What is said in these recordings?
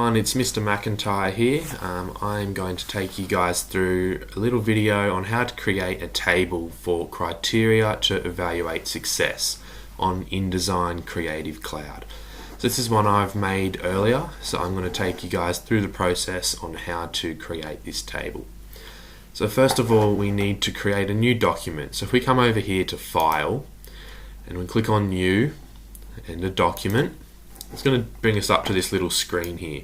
It's Mr. McIntyre here. I'm going to take you guys through a little video on how to create a table for criteria to evaluate success on InDesign Creative Cloud. So this is one I've made earlier, so I'm going to take you guys through the process on how to create this table. So first of all, we need to create a new document. So if we come over here to File and we click on New and a document, it's going to bring us up to this little screen here.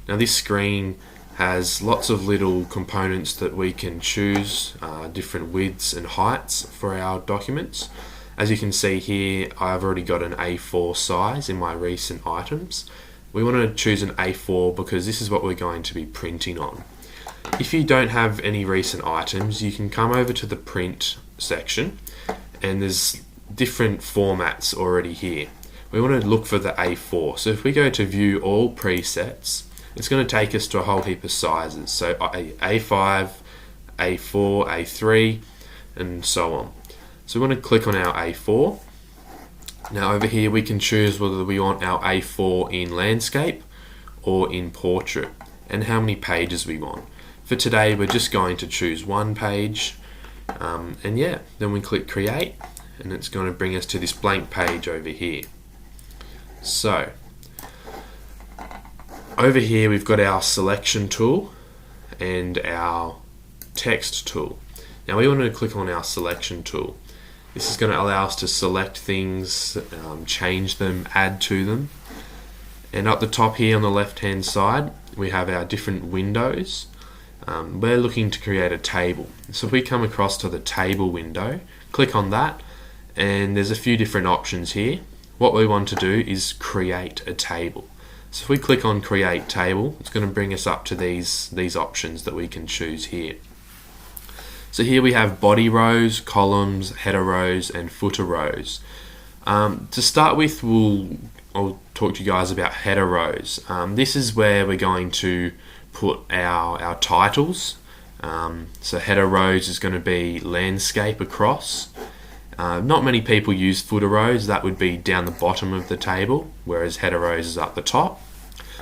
Now this screen has lots of little components that we can choose, different widths and heights for our documents. As you can see here, I've already got an A4 size in my recent items. We want to choose an A4 because this is what we're going to be printing on. If you don't have any recent items, you can come over to the print section and there's different formats already here. We want to look for the A4. So if we go to view all presets, it's going to take us to a whole heap of sizes. So A5, A4, A3, and so on. So we want to click on our A4. Now over here we can choose whether we want our A4 in landscape or in portrait and how many pages we want. For today we're just going to choose one page and yeah, then we click create and it's going to bring us to this blank page over here. So over here we've got our selection tool and our text tool. Now we want to click on our selection tool. This is going to allow us to select things, change them, add to them. And up the top here on the left hand side we have our different windows. We're looking to create a table. So if we come across to the table window, click on that and there's a few different options here. What we want to do is create a table. So if we click on create table, it's going to bring us up to these options that we can choose here. So here we have body rows, columns, header rows and footer rows. To start with, I'll talk to you guys about header rows. This is where we're going to put our titles. So header rows is going to be landscape across. Not many people use footer rows. That would be down the bottom of the table, whereas header rows is up the top.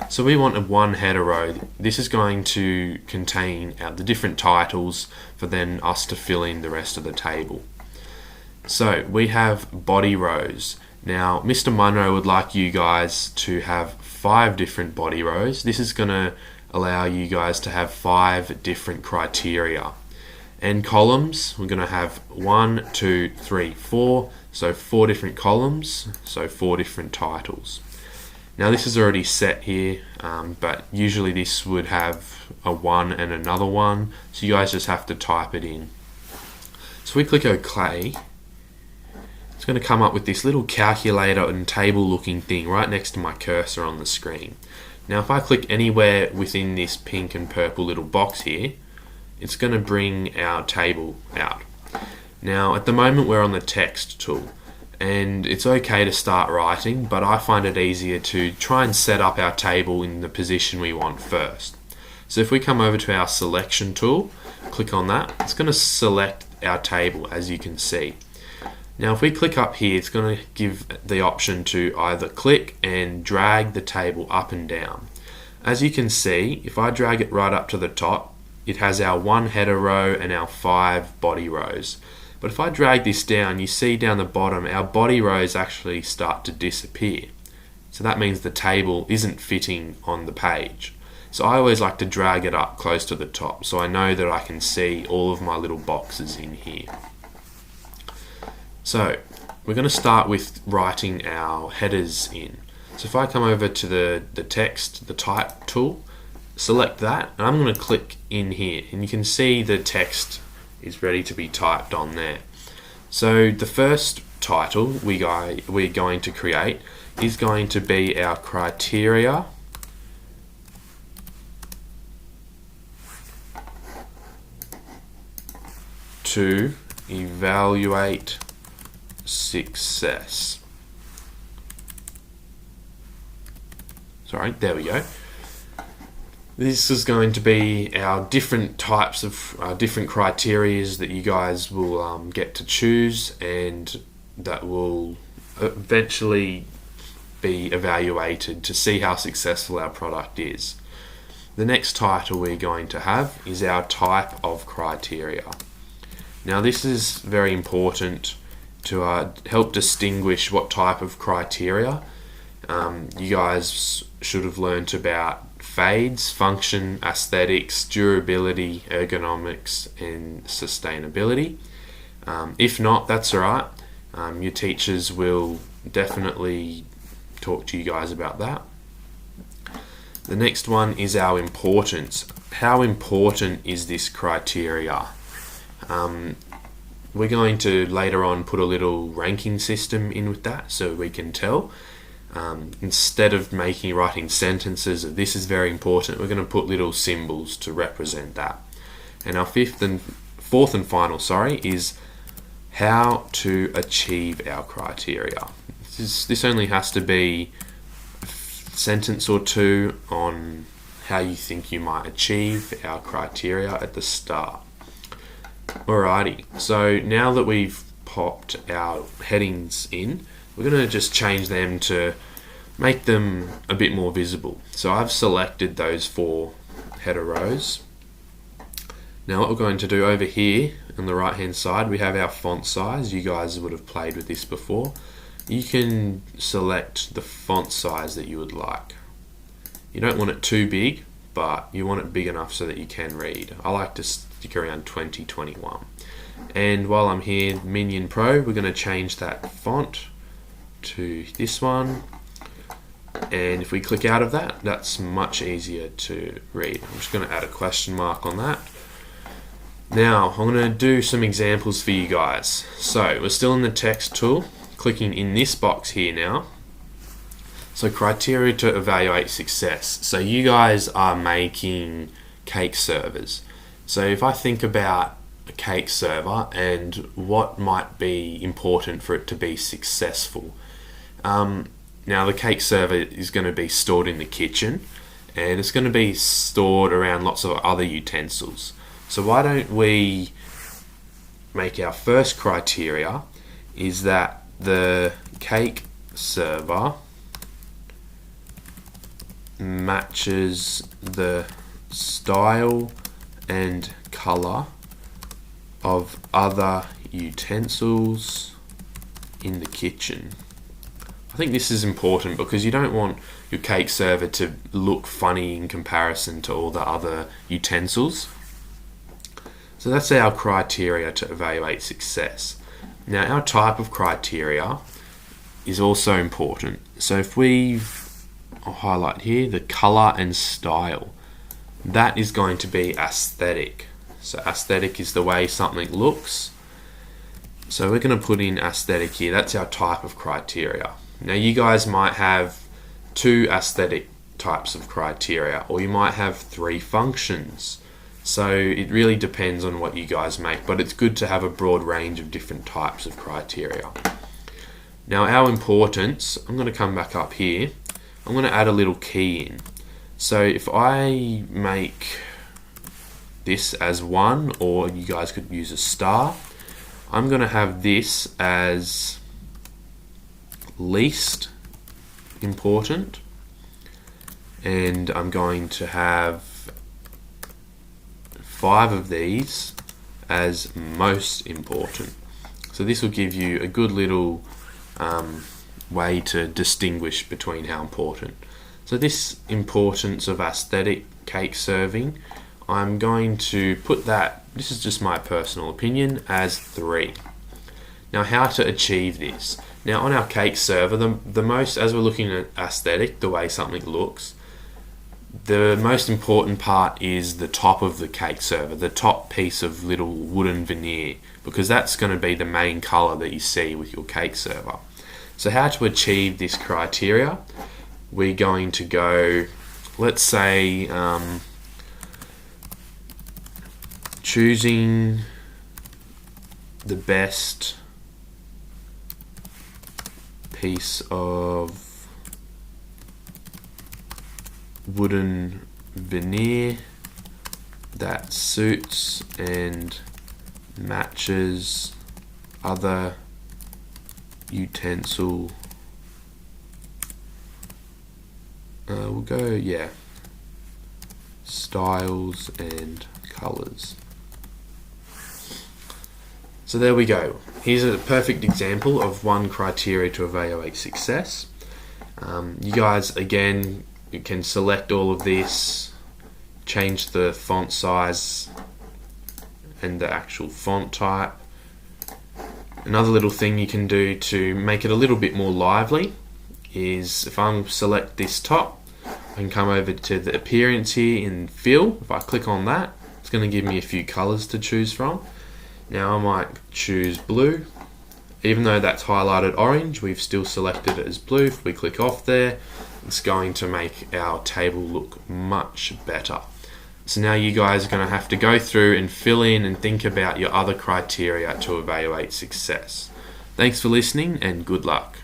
So we want a one header row. This is going to contain the different titles for then us to fill in the rest of the table. So we have body rows. Now Mr. Munro would like you guys to have 5 different body rows. This is going to allow you guys to have 5 different criteria. And columns, we're going to have 1, 2, 3, 4, so 4 different columns, so 4 different titles. Now this is already set here, but usually this would have a 1 and another 1, so you guys just have to type it in. So we click OK, it's going to come up with this little calculator and table looking thing right next to my cursor on the screen. Now if I click anywhere within this pink and purple little box here, it's going to bring our table out. Now at the moment we're on the text tool and it's okay to start writing, but I find it easier to try and set up our table in the position we want first. So if we come over to our selection tool, click on that, it's going to select our table as you can see. Now if we click up here, it's going to give the option to either click and drag the table up and down. As you can see, if I drag it right up to the top, it has our 1 header row and our 5 body rows. But if I drag this down, you see down the bottom, our body rows actually start to disappear. So that means the table isn't fitting on the page. So I always like to drag it up close to the top so I know that I can see all of my little boxes in here. So we're going to start with writing our headers in. So if I come over to the text, the type tool, select that and I'm going to click in here and you can see the text is ready to be typed on there. So the first title we're going to create is going to be our criteria to evaluate success. Sorry, there we go. This is going to be our different types of different criterias that you guys will get to choose, and that will eventually be evaluated to see how successful our product is. The next title we're going to have is our type of criteria. Now this is very important to help distinguish what type of criteria. You guys should have learnt about fades, function, aesthetics, durability, ergonomics, and sustainability. If not, that's alright. Your teachers will definitely talk to you guys about that. The next one is our importance. How important is this criteria? We're going to later on put a little ranking system in with that so we can tell. Instead of writing sentences of this is very important, we're going to put little symbols to represent that. And our fourth and final is how to achieve our criteria. This only has to be a sentence or two on how you think you might achieve our criteria at the start. Alrighty, so now that we've popped our headings in, we're going to just change them to make them a bit more visible. So I've selected those 4 header rows. Now what we're going to do over here on the right hand side, we have our font size. You guys would have played with this before. You can select the font size that you would like. You don't want it too big, but you want it big enough so that you can read. I like to stick around 2021. And while I'm here, Minion Pro, we're going to change that font to this one. And if we click out of that, that's much easier to read. I'm just going to add a question mark on that. Now, I'm going to do some examples for you guys. So, we're still in the text tool, clicking in this box here now. So, criteria to evaluate success. So, you guys are making cake servers. So, if I think about a cake server and what might be important for it to be successful. Now, the cake server is going to be stored in the kitchen, and it's going to be stored around lots of other utensils. So why don't we make our first criteria is that the cake server matches the style and color of other utensils in the kitchen. I think this is important because you don't want your cake server to look funny in comparison to all the other utensils. So that's our criteria to evaluate success. Now our type of criteria is also important. So if I'll highlight here the color and style, that is going to be aesthetic. So aesthetic is the way something looks. So we're going to put in aesthetic here. That's our type of criteria. Now you guys might have 2 aesthetic types of criteria, or you might have 3 functions. So it really depends on what you guys make, but it's good to have a broad range of different types of criteria. Now our importance, I'm going to come back up here. I'm going to add a little key in. So if I make this as 1, or you guys could use a star, I'm going to have this as least important, and I'm going to have 5 of these as most important. So this will give you a good little way to distinguish between how important. So this importance of aesthetic cake serving, I'm going to put that, this is just my personal opinion, as 3. Now how to achieve this? Now on our cake server, the most, as we're looking at aesthetic, the way something looks, the most important part is the top of the cake server, the top piece of little wooden veneer, because that's going to be the main color that you see with your cake server. So how to achieve this criteria? We're going to go, let's say, choosing the best piece of wooden veneer that suits and matches other utensil we'll go, yeah, styles and colors. So there we go. Here's a perfect example of one criteria to evaluate success. You guys, again, you can select all of this, change the font size and the actual font type. Another little thing you can do to make it a little bit more lively is if I select this top, I can come over to the appearance here in fill. If I click on that, it's going to give me a few colors to choose from. Now I might choose blue. Even though that's highlighted orange, we've still selected it as blue. If we click off there, it's going to make our table look much better. So now you guys are going to have to go through and fill in and think about your other criteria to evaluate success. Thanks for listening and good luck.